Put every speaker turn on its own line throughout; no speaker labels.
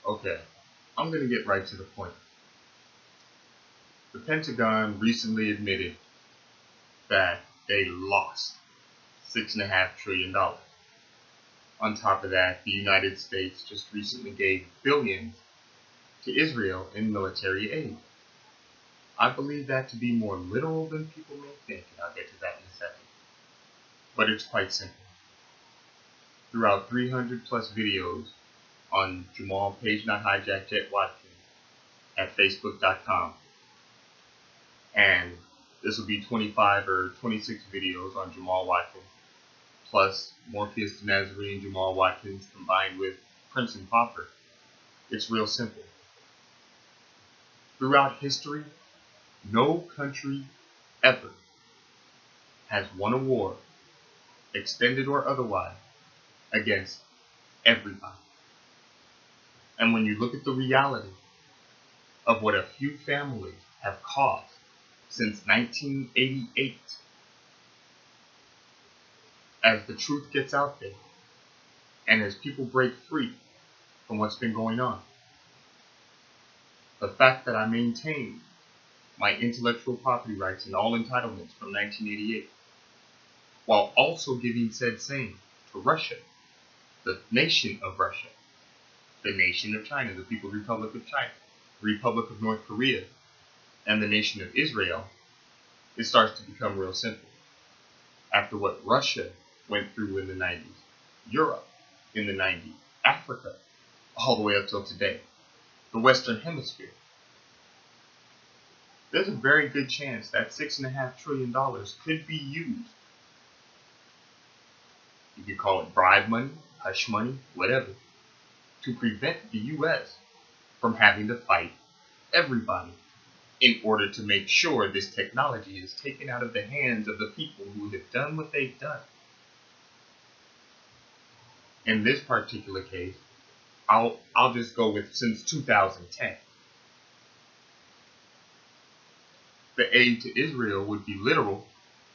Okay, I'm going to get right to the point. The Pentagon recently admitted that they lost $6.5 trillion. On top of that, the United States just recently gave billions to Israel in military aid. I believe that to be more literal than people may think, and I'll get to that in a second. But it's quite simple. Throughout 300 plus videos on Jamal Page Not Hijack Jet Watkins at Facebook.com, and this will be 25 or 26 videos on Jamal Watkins, plus Morpheus the Nazarene, Jamal Watkins combined with Prince and Pauper. It's real simple. Throughout history, no country ever has won a war, extended or otherwise, against everybody. And when you look at the reality of what a few families have caused since 1988, as the truth gets out there, and as people break free from what's been going on, the fact that I maintain my intellectual property rights and all entitlements from 1988, while also giving said same to Russia, the nation of Russia, the nation of China, the People's Republic of China, the Republic of North Korea, and the nation of Israel, it starts to become real simple. After what Russia went through in the 90s, Europe in the 90s, Africa, all the way up till today, the Western Hemisphere, there's a very good chance that $6.5 trillion could be used. You could call it bribe money, hush money, whatever, to prevent the U.S. from having to fight everybody in order to make sure this technology is taken out of the hands of the people who have done what they've done. In this particular case, I'll just go with since 2010. The aid to Israel would be literal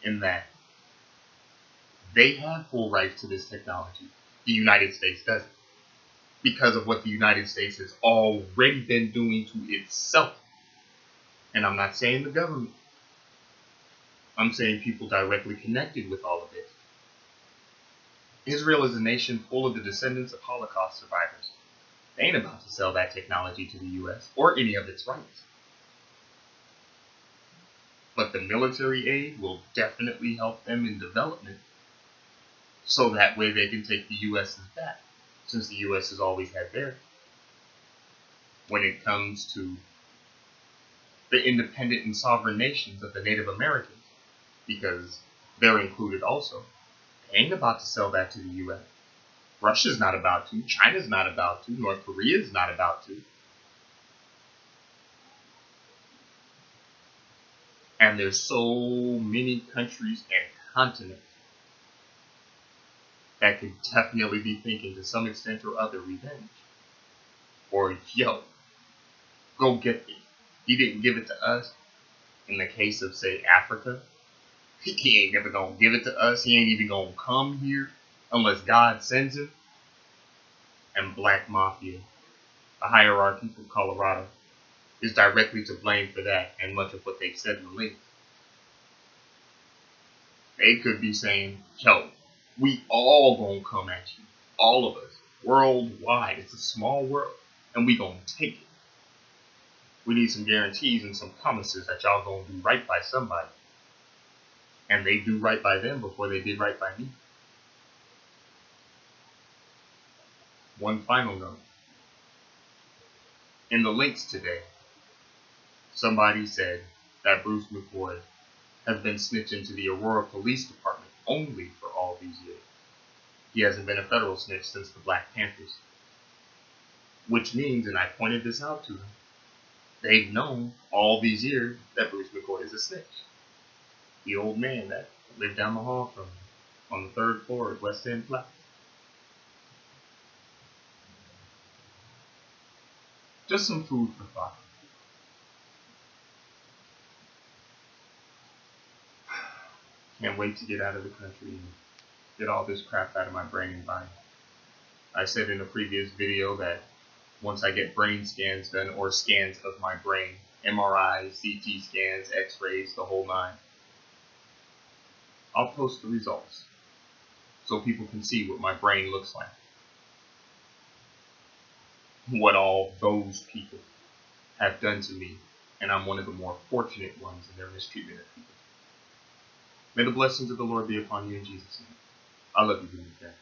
in that they have full rights to this technology. The United States doesn't, because of what the United States has already been doing to itself. And I'm not saying the government. I'm saying people directly connected with all of this. Israel is a nation full of the descendants of Holocaust survivors. They ain't about to sell that technology to the U.S. or any of its rights. But the military aid will definitely help them in development, so that way they can take the U.S.'s back, since the U.S. has always had theirs. When it comes to the independent and sovereign nations of the Native Americans, because they're included also, they ain't about to sell that to the U.S. Russia's not about to, China's not about to, North Korea's not about to. And there's so many countries and continents that could definitely be thinking to some extent or other revenge. Or, yo, go get it. He didn't give it to us. In the case of, say, Africa, he ain't never gonna give it to us. He ain't even gonna come here unless God sends him. And Black Mafia, the hierarchy from Colorado, is directly to blame for that and much of what they've said in the links. They could be saying, yo, we all gonna come at you. All of us. Worldwide. It's a small world. And we gonna take it. We need some guarantees and some promises that y'all gonna do right by somebody. And they do right by them before they did right by me. One final note. In the links today, somebody said that Bruce McCoy has been snitching to the Aurora Police Department only for all these years. He hasn't been a federal snitch since the Black Panthers. Which means, and I pointed this out to them, they've known all these years that Bruce McCoy is a snitch. The old man that lived down the hall from him on the 3rd floor at West End Plaza. Just some food for thought. Can't wait to get out of the country and get all this crap out of my brain and body. I said in a previous video that once I get brain scans done, or scans of my brain, MRIs, CT scans, X-rays, the whole nine. I'll post the results so people can see what my brain looks like. What all those people have done to me, and I'm one of the more fortunate ones in their mistreatment of people. May the blessings of the Lord be upon you in Jesus' name. I love you, Dad.